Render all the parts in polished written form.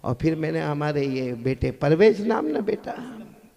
और फिर मैंने हमारे ये बेटे परवेज नाम ना बेटा,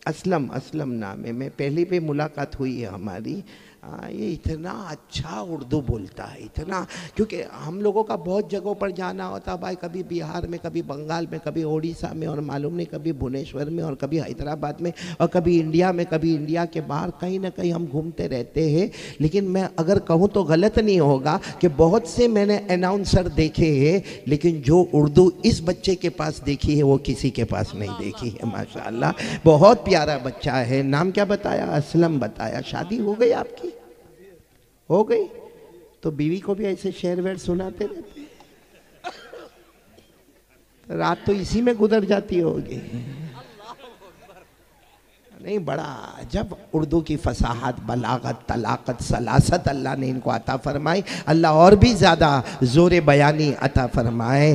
असलम नाम है, मैं पहली भी मुलाकात हुई है हमारी। ये इतना अच्छा उर्दू बोलता है, इतना, क्योंकि हम लोगों का बहुत जगहों पर जाना होता भाई, कभी बिहार में, कभी बंगाल में, कभी उड़ीसा में, और मालूम नहीं कभी भुवनेश्वर में, और कभी हैदराबाद में, और कभी इंडिया में, कभी इंडिया के बाहर, कहीं ना कहीं हम घूमते रहते हैं। लेकिन मैं अगर कहूँ तो गलत नहीं होगा कि बहुत से मैंने अनाउंसर देखे हैं, लेकिन जो उर्दू इस बच्चे के पास देखी है वो किसी के पास नहीं देखी है। माशाअल्लाह, बहुत प्यारा बच्चा है। नाम क्या बताया? असलम बताया। शादी हो गई आपकी? हो गई? तो बीवी को भी ऐसे शेर वेर सुनाते रहते, रात तो इसी में गुजर जाती होगी। नहीं, बड़ा जब उर्दू की फसाहत, बलागत, तलाकत, सलासत अल्लाह ने इनको अता फरमाई। अल्लाह और भी ज़्यादा ज़ोर बयानी अता फरमाए।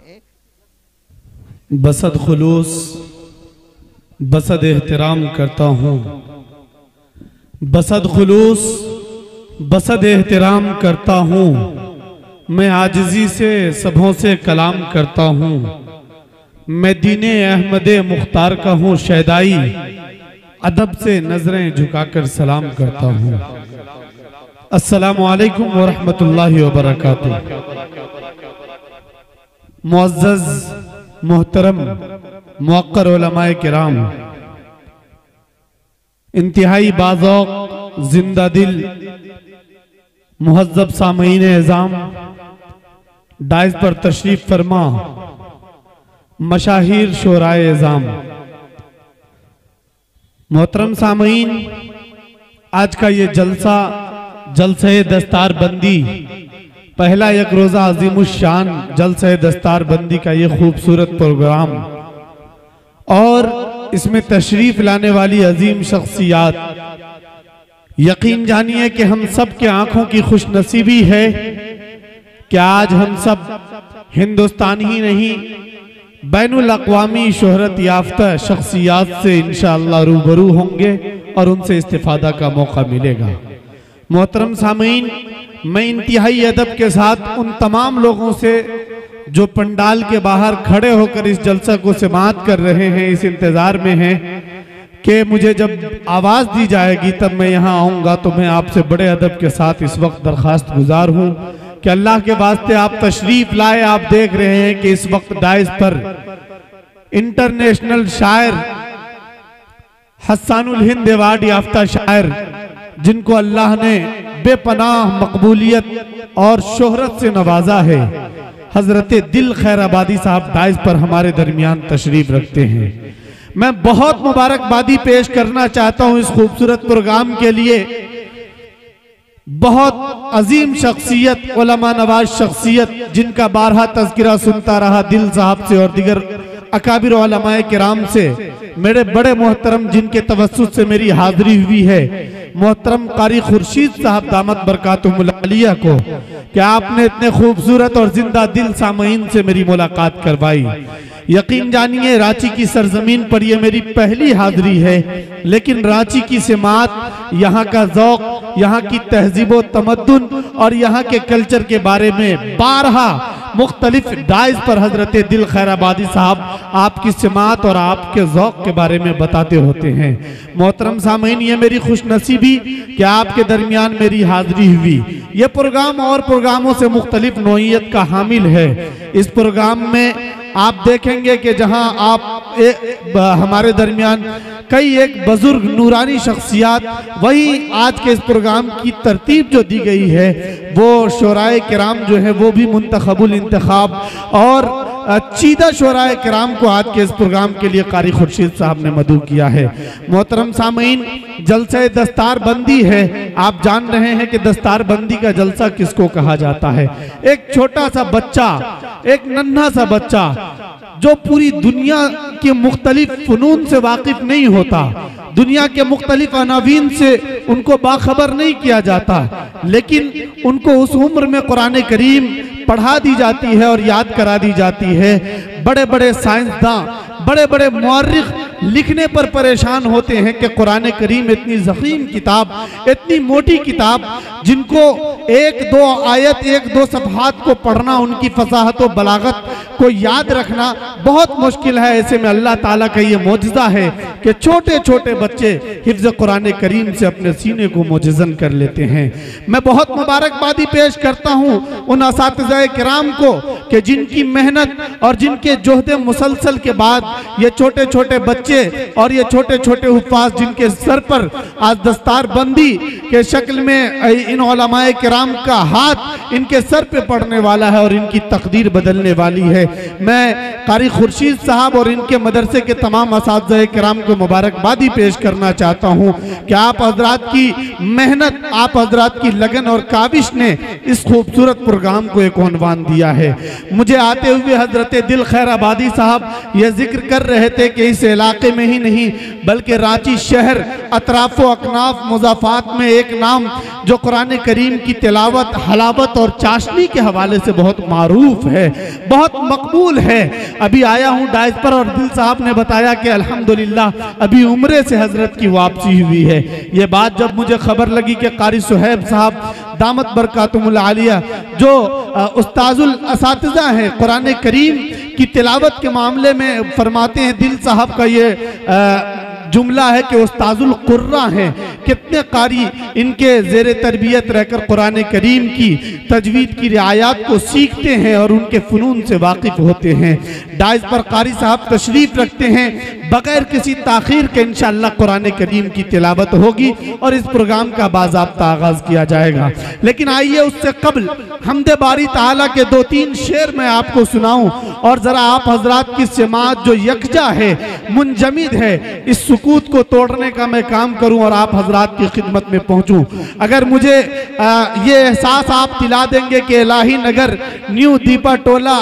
है। बसद खुलूस बसद एहतराम करता हूँ, बसद खुलूस बसद एहतराम करता हूँ, मैं आजिज़ी से सबों से कलाम करता हूँ। मैं दीने अहमद मुख्तार का हूँ शहदाई, अदब से नजरें झुकाकर सलाम करता हूँ। अस्सलामु अलैकुम व रहमतुल्लाहि व बरकातुहू। मुअज़्ज़ज़ मोहतरम मुअक्कर उलमाए किराम, इंतहाई बाज़ौक़ जिंदा दिल मुहज़्ज़ब सामईन एज़ाम, डाइस पर तशरीफ फरमा मशाहिर शोराए एज़ाम। मोहतरम सामईन, आज का ये जलसा, जलसे दस्तार बंदी, पहला एक रोज़ा अज़ीमुश्शान जलसे दस्तार बंदी का ये खूबसूरत प्रोग्राम, और इसमें तशरीफ लाने वाली अजीम शख्सियात, यकीन जानिए कि हम सब के आंखों की खुशनसीबी है कि आज हम सब हिंदुस्तान ही नहीं बैनुल अक़वामी शोहरत याफ्ता शख्सियात से इंशाअल्लाह रूबरू होंगे और उनसे इस्तिफादा का मौका मिलेगा। मोहतरम सामीन, मैं इंतहाई अदब के साथ उन तमाम लोगों से जो पंडाल के बाहर खड़े होकर इस जलसा को समाअत कर रहे हैं, इस इंतजार में हैं कि मुझे जब आवाज दी जाएगी तब मैं यहाँ आऊँगा, तो मैं आपसे बड़े अदब के साथ इस वक्त दरख्वास्त गुजार हूँ कि अल्लाह के वास्ते आप तशरीफ लाए। आप देख रहे हैं कि इस वक्त डाइस पर इंटरनेशनल शायर, हस्सानुल हिंद अवार्ड याफ्ता शायर, जिनको अल्लाह ने बेपनाह मकबूलियत और शोहरत से नवाजा है, हजरत दिल खैराबादी साहब डाइस पर हमारे दरमियान तशरीफ रखते हैं। मैं बहुत मुबारकबादी पेश करना चाहता हूं इस खूबसूरत प्रोग्राम के लिए। बहुत अजीम शख्सियत, उलमा नवाज शख्सियत, जिनका बारहा तज़किरा सुनता रहा दिल साहब से और दिगर अकाबिर उलमाए किराम से, मेरे बड़े मोहतरम जिनके तवस्सुत से मेरी हाजिरी हुई है, मोहतरम कारी खुर्शीद साहब दामत बरकातुहुल आलिया को, कि आपने इतने खूबसूरत और जिंदा दिल सामईन से मेरी मुलाकात करवाई। यकीन जानिए रांची की सरजमीन पर यह मेरी पहली हाजिरी है, लेकिन रांची की सिमात, यहाँ का ज़ौक़, यहाँ की तहजीब व तमद्दुन और यहाँ के कल्चर के बारे में बारहा मुख्तलिफ डाइस पर हजरत दिल खैराबादी साहब आपकी सिमात और आपके ज़ौक़ के बारे में बताते होते हैं। मोहतरम सामीन, ये मेरी खुशनसीबी कि आपके दरमियान मेरी हाजिरी हुई। ये प्रोग्राम और प्रोग्रामों से मुख्तलिफ नौइयत का हामिल है। इस प्रोग्राम में आप देखेंगे कि जहां आप हमारे दरमियान कई एक बुजुर्ग नूरानी शख्सियात, वही आज के इस प्रोग्राम की तरतीब जो दी गई है वो शोराए किराम जो है वो भी मुंतखबुल इंतखाब और चीदा शोराए किराम को आज के इस प्रोग्राम के लिए कारी खुर्शीद साहब ने मदऊ किया है। मोहतरम सामीन, जलसे दस्तार बंदी है। आप जान रहे हैं कि दस्तार बंदी का जलसा किसको कहा जाता है। एक छोटा सा बच्चा, एक नन्हा सा बच्चा जो पूरी दुनिया के मुख्तलिफ फनून से वाकिफ नहीं होता, दुनिया के मुख्तलिफ अनावीन से उनको बाखबर नहीं किया जाता, लेकिन उनको उस उम्र में कुरान करीम पढ़ा दी जाती है और याद करा दी जाती है। बड़े बड़े साइंसदान, बड़े बड़े मुअर्रिख लिखने पर परेशान होते हैं कि कुरान करीम इतनी ज़ख़ीम किताब, इतनी मोटी किताब, जिनको एक दो आयत, एक दो सफ़हात को पढ़ना, उनकी फसाहत व बलागत को याद रखना बहुत मुश्किल है। ऐसे में अल्लाह ताला का ये मोजज़ा है कि छोटे छोटे बच्चे हिफ्ज़ कुरान करीम से अपने सीने को मोजज़न कर लेते हैं। मैं बहुत मुबारकबादी पेश करता हूँ उन असातिज़ाए किराम को कि जिनकी मेहनत और जिनके जोहदे मुसलसल के बाद ये छोटे छोटे बच्चे और ये छोटे छोटे हुफ़ाज़ जिनके सर पर आज दस्तारबंदी के शक्ल में इन उलमाए किराम का हाथ इनके सर पे पड़ने वाला है और इनकी तकदीर बदलने वाली है। मैं कारी खुर्शीद साहब और इनके मदरसे के तमाम असातिज़ाए किराम को मुबारकबादी पेश करना चाहता हूँ कि आप हजरात की मेहनत, आप हजरात की लगन और काविश ने इस खूबसूरत प्रोग्राम को एक उन्वान दिया है। मुझे आते हुए हजरत दिल खैर आबादी साहब ये जिक्र कर रहे थे कि इस इलाके में ही नहीं बल्कि रांची शहर, अतराफ व अकनाफ, मुज़ाफ़ात में एक नाम जो कुरान करीम की तिलावत, हलावत और चाशनी के हवाले से बहुत मारूफ है, बहुत मकबूल है। अभी आया हूँ डाइस पर और दिल साहब ने बताया कि अल्हम्दुलिल्लाह अभी उम्रे से हजरत की वापसी हुई है। ये बात जब मुझे खबर लगी कि कारी सुहैब साहब दामत बरकातुहुल आलिया जो उस्ताजुल असातिज़ा हैं कुरान करीम की तिलावत के मामले में फरमाते हैं, दिल साहब का ये जुमला है कि उस्ताजुल कुर्रा हैं, कितने कारी इनके ज़ेरे तरबियत रहकर कुरान करीम की तजवीद की रियायात को सीखते हैं और उनके फ़नून से वाकिफ़ होते हैं। डाइस पर कारी साहब तशरीफ़ रखते हैं, बगैर किसी ताख़ीर के इंशाअल्लाह कुरान करीम की तिलावत होगी और इस प्रोग्राम का बाज़ाब्ता आगाज़ किया जाएगा। लेकिन आइए उससे कबल हम्दे बारी ताला के दो तीन शेर मैं आपको सुनाऊं और ज़रा आप हजरात की समात जो यकजा है, मुंजमिद है, इस सुकूत को तोड़ने का मैं काम करूं और आप हजरात की खिदमत में पहुंचूं। अगर मुझे ये एहसास आप दिला देंगे कि इलाही नगर न्यू दीपा टोला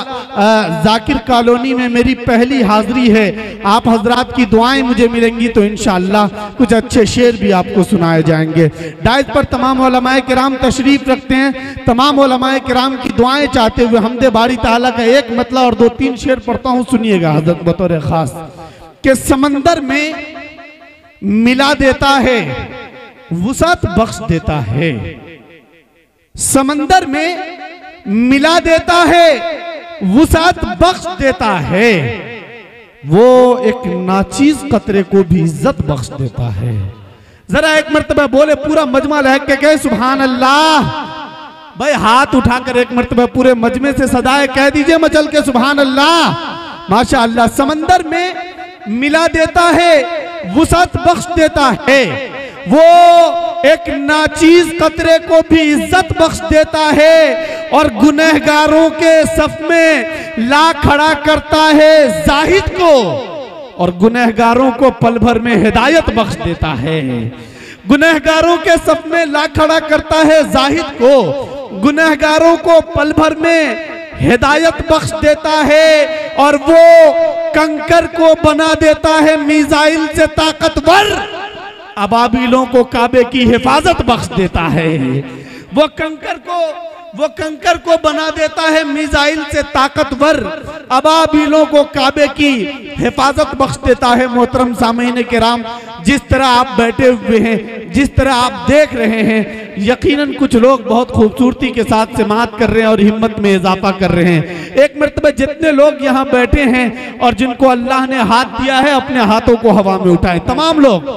जाकिर कॉलोनी में मेरी पहली हाजिरी है, आप हजरात की दुआएं मुझे मिलेंगी तो इंशाअल्लाह कुछ अच्छे शेर भी आपको सुनाए जाएंगे। डाइस पर तमाम उलमाए किराम तशरीफ रखते हैं, तमाम उलमाए किराम की दुआएं चाहते हुए हमदे बारी ताला का एक मतला और दो तीन शेर पढ़ता हूँ, सुनिएगा हजरत बतौर खास कि समंदर में मिला देता है, वुसअत बख्श देता है। समंदर में मिला देता है, वुसअत बख्श देता है। वो एक नाचीज कतरे को भी इज्जत बख्श देता है। जरा एक मर्तबा बोले, पूरा मजमा लहक के कहे सुभान अल्लाह। भाई हाथ उठाकर एक मर्तबा पूरे मजमे से सदाए कह दीजिए मचल के सुभान अल्लाह। माशा अल्लाह। समंदर में मिला देता है, वुसअत बख्श देता है। वो एक नाचीज कतरे को भी इज्जत बख्श देता है और गुनहगारों के सफ में ला खड़ा करता है जाहिद को और गुनहगारों को पल भर में हिदायत बख्श देता है। गुनहगारों के सफ में ला खड़ा करता है जाहिद को, गुनहगारों को पल भर में हिदायत बख्श देता है और वो कंकर को बना देता है मिसाइल से ताकतवर, अबाबिलों को काबे की हिफाजत बख्श देता है। वो कंकर को बना देता है मिसाइल से ताकतवर, अबाबिलों को काबे की हिफाजत बख्श देता है। मोहतरम सामीन किराम, जिस तरह आप बैठे हुए हैं, जिस तरह आप देख रहे हैं, यकीनन कुछ लोग बहुत खूबसूरती के साथ समाअत कर रहे हैं और हिम्मत में इजाफा कर रहे हैं। एक मरतबा जितने लोग यहाँ बैठे हैं और जिनको अल्लाह ने हाथ दिया है, अपने हाथों को हवा में उठाएं तमाम लोग,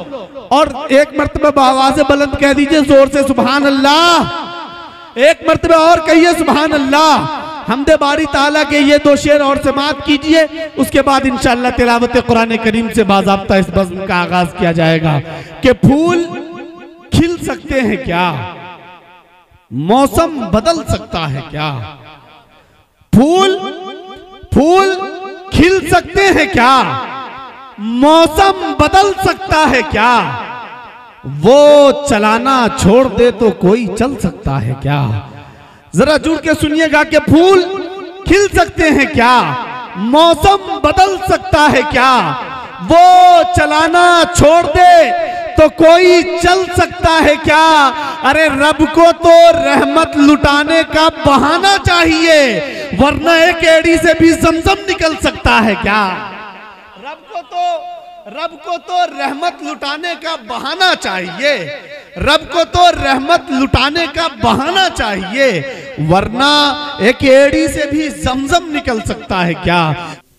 और एक मरतबा आवाज़ बुलंद कह दीजिए जोर से सुभान अल्लाह। एक मरतबा और कहिए सुभान अल्लाह। हमदे बारी ताला के ये दो शेर और समाअत कीजिए, उसके बाद इंशाअल्लाह तिलावत कुरान करीम से बाज़ाब्ता इस बज़्म का आगाज किया जाएगा। कि फूल खिल सकते हैं क्या, मौसम बदल सकता है क्या? फूल खिल सकते हैं क्या, मौसम बदल सकता है क्या? वो चलाना छोड़ दे तो कोई चल सकता है क्या? जरा जुड़ के सुनिएगा कि फूल खिल सकते हैं क्या, मौसम बदल सकता है क्या? वो चलाना छोड़ दे तो कोई चल सकता है क्या? अरे रब को तो रहमत लुटाने का बहाना चाहिए, वरना एक एड़ी से भी जमजम निकल सकता है क्या? रब को तो रब को तो रहमत लुटाने का बहाना चाहिए, रब को तो रहमत लुटाने का बहाना चाहिए, वरना एक एड़ी से भी जमजम निकल सकता है क्या।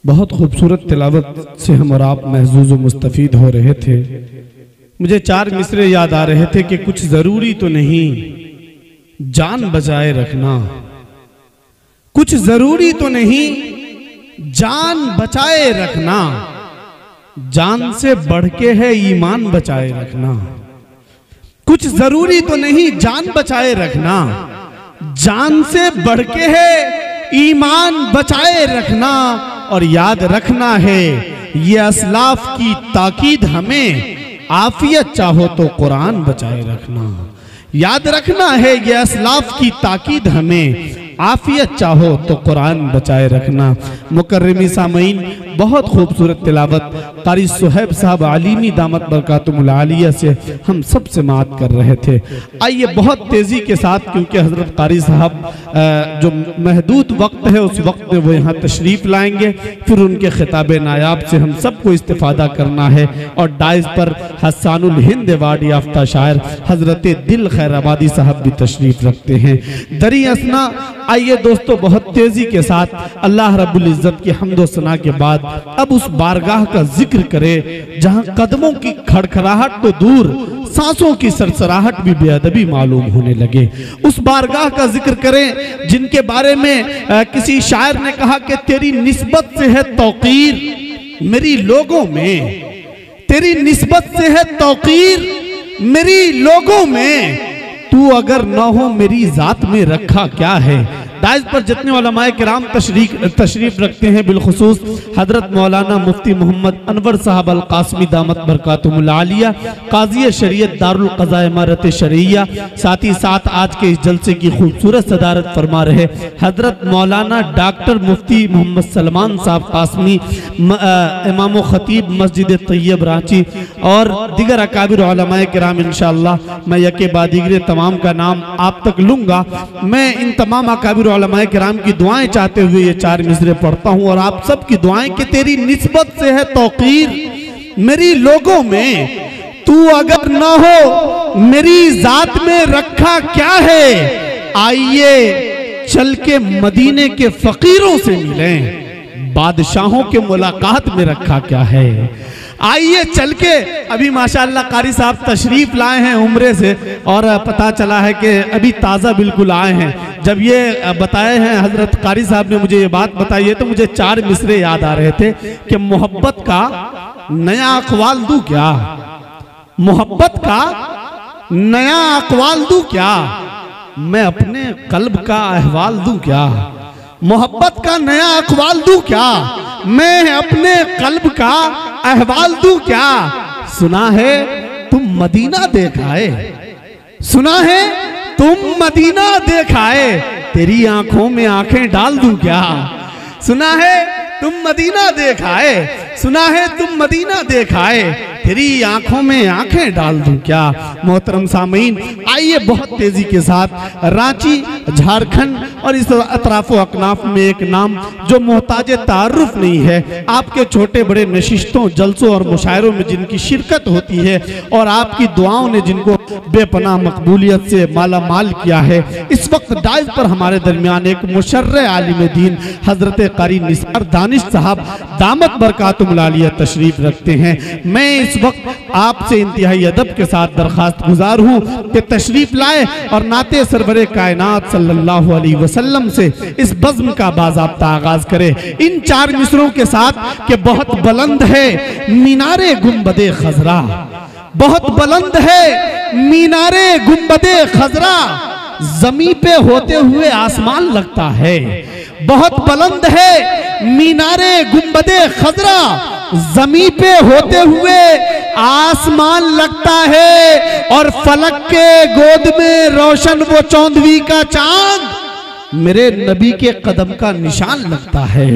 बहुत खूबसूरत तिलावत से हम और आप महजूज व मुस्तफीद हो रहे थे। मुझे 4 मिसरे याद आ रहे थे कि कुछ जरूरी तो नहीं, जान बचाए रखना, कुछ जरूरी तो नहीं, जान बचाए रखना, जान से बढ़ के है ईमान बचाए रखना। कुछ जरूरी तो नहीं, जान बचाए रखना, जान से बढ़ के है ईमान बचाए रखना। और याद रखना है ये असलाफ की ताकीद हमें, आफियत चाहो तो कुरान बचाए रखना। याद रखना है ये असलाफ की ताकीद हमें, आफियत चाहो तो कुरान बचाए रखना। मुकर्रमी सामईन, बहुत खूबसूरत तिलावत कारी सुहैब साहब आलिमी दामत बरकातुहुल आलिया से हम सब समाअत कर रहे थे। आइए बहुत तेजी के साथ, क्योंकि हजरत कारी साहब जो महदूद वक्त है उस वक्त में वो यहाँ तशरीफ लाएंगे, फिर उनके खिताब नायाब से हम सबको इस्तिफादा करना है। और डाइस पर हसानुल हिंद अवार्ड याफ्ता शायर हजरत दिल खैराबादी साहब भी तशरीफ रखते हैं। दरी असना, आइए दोस्तों बहुत तेजी के साथ अल्लाह रब्बुल इज्जत की हम्दो सना के बाद अब उस बारगाह का जिक्र करें जहां कदमों की खड़खड़ाहट तो दूर, सांसों की सरसराहट भी बेअदबी मालूम होने लगे। उस बारगाह का जिक्र करें जिनके बारे में किसी शायर ने कहा कि तेरी निस्बत से है तौकीर मेरी लोगों में, तेरी निस्बत से है तौकीर मेरी लोगों में, तू अगर ना हो मेरी जात में रखा क्या है। दाइज पर जितने उलमाए किराम तशरीफ रखते हैं, बिलखुसूस हजरत मौलाना मुफ्ती मोहम्मद अनवर साहब अल कासमी दामत बरकातुहुल आलिया, काजी शरीयत दारुल क़ज़ा इमारत शरिया, साथ ही साथ आज के इस जलसे की खूबसूरत सदारत फरमा रहे हजरत मौलाना डॉक्टर मुफ्ती मोहम्मद सलमान साहब कासमी, इमाम खतीब मस्जिद तैयब रांची और दिगर अकाबिर उलमाए किराम। इंशाअल्लाह मैं यके बाद दीगरे तमाम का नाम आप तक लूंगा। मैं इन तमाम अकाबिर उलमाए किराम की दुआएं चाहते हुए ये 4 मिसरे पढ़ता हूं और आप सब की दुआएं कि तेरी निस्बत से है तौकीर मेरी लोगों में, तू अगर ना हो मेरी जात में रखा क्या है। आइए चल के मदीने के फकीरों से मिलें, बादशाहों के मुलाकात में रखा क्या है। आइए चल के, अभी माशाअल्लाह कारी साहब तशरीफ लाए हैं उम्रे से और पता चला है कि अभी ताज़ा बिल्कुल आए हैं। जब ये बताए हैं हजरत कारी साहब ने मुझे ये बात बताई है तो मुझे 4 मिसरे याद आ रहे थे कि मोहब्बत का नया अकवाल दूं क्या, मोहब्बत का नया अकवाल दूं क्या, मैं अपने कल्ब का अहवाल दूं क्या, मोहब्बत का नया अकवाल दूं क्या, मैं अपने कल्ब का अहवाल दूं क्या। सुना है तुम मदीना देखाए, सुना है तुम मदीना देखाए, तेरी आंखों में आंखें डाल दूं क्या। सुना है तुम मदीना देखाए, सुना है तुम मदीना देखाए, तेरी आंखों में आंखें डाल दूं क्या। मोहतरम सामीन, आइए बहुत तेजी के साथ रांची, झारखंड और इस अतराफ व अकनाफ में एक नाम जो मोहताज तारुफ नहीं है, आपके छोटे बड़े नशिस्तों, जलसों और मुशायरों में जिनकी शिरकत होती है और आपकी दुआओं ने जिनको बेपनाह मकबूलियत से माला माल किया है। इस वक्त डाइज पर हमारे दरमियान एक मुशर्रे आलिम दीन हजरत कारी निसार दानिश साहब दामत बरकातुहुल आलिया तशरीफ रखते हैं। मैं इस वक्त आपसे इंतहाई अदब के साथ दरखास्त गुजार हूँ कि तशरीफ लाए और नाते सरवरे कायनात सल्लल्लाहु अलैहि वसल्लम से इस बज़्म का बाज़ाब्ता आगाज करे इन 4 मिसरों के साथ कि बहुत बुलंद है मीनारे गुंबदे खजरा, बहुत बुलंद है मीनारे गुंबदे खजरा, जमी पे होते हुए आसमान लगता है। बहुत बुलंद है मीनारे गुंबदे खजरा, जमी पे होते हुए आसमान लगता है और फलक के गोद में रोशन वो चौंदवी का चांद मेरे नबी के कदम का निशान लगता है,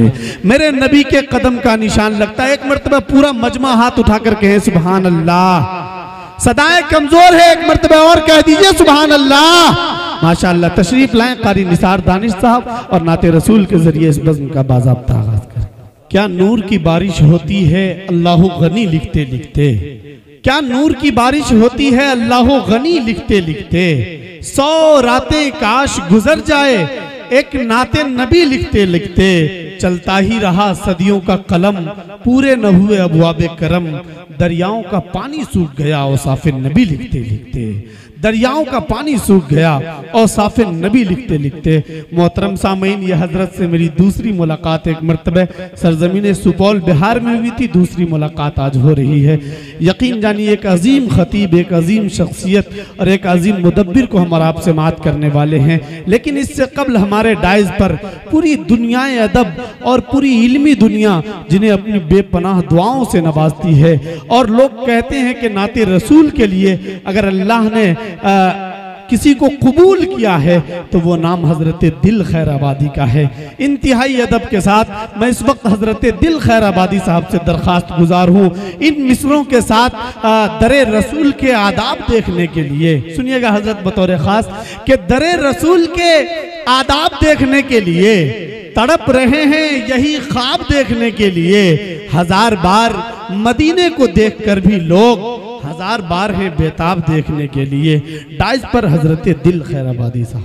मेरे नबी के कदम का निशान लगता है। एक मर्तबा पूरा मजमा हाथ उठाकर कहे सुभान अल्लाह। सदाएं कमजोर है, एक मर्तबा और कह दीजिए सुभान अल्लाह। माशाअल्लाह, तशरीफ लाएं कारी निसार दानिश साहब और नाते रसूल के जरिए इस बज़्म का बाज़ाब्ता आगाज करें। क्या नूर की बारिश होती है अल्लाह गनी लिखते लिखते, क्या नूर की बारिश होती है अल्लाह गनी लिखते लिखते। 100 रातें काश गुजर जाए एक नाते नबी लिखते लिखते। चलता ही रहा सदियों का कलम, पूरे न हुए अबवाबे करम। दरियाओं का पानी सूख गया औसाफे नबी लिखते लिखते। दरियाओं का पानी सूख गया और साफे नबी लिखते लिखते। मोहतरम सामीन, ये हजरत से मेरी दूसरी मुलाकात एक मरतबा सरजमीन सुपौल बिहार में हुई थी, दूसरी मुलाकात आज हो रही है। यकीन जानिए एक अजीम खतीब, एक अजीम शख्सियत और एक अजीम मुदब्बिर को हम आपसे मात करने वाले हैं। लेकिन इससे कबल हमारे डाइज पर पूरी दुनियाए अदब और पूरी इल्मी दुनिया जिन्हें अपनी बेपनाह दुआओं से नवाजती है, और लोग कहते हैं कि नाते रसूल के लिए अगर अल्लाह ने किसी को कबूल किया है तो वो नाम हजरत दिल खैराबादी का है। इंतहाई अदब के साथ मैं इस वक्त हजरत दिल खैराबादी साहब से दरखास्त गुजार हूँ इन मिसरों के साथ दरे रसूल के आदाब देखने के लिए। सुनिएगा हजरत बतौर खास कि दरे रसूल के आदाब देखने के लिए तड़प रहे हैं यही ख्वाब देखने के लिए। 1000 बार मदीने को देखकर भी लोग 1000 बार है बेताब देखने के लिए। डाइज पर हजरत दिल खैराबादी साहब।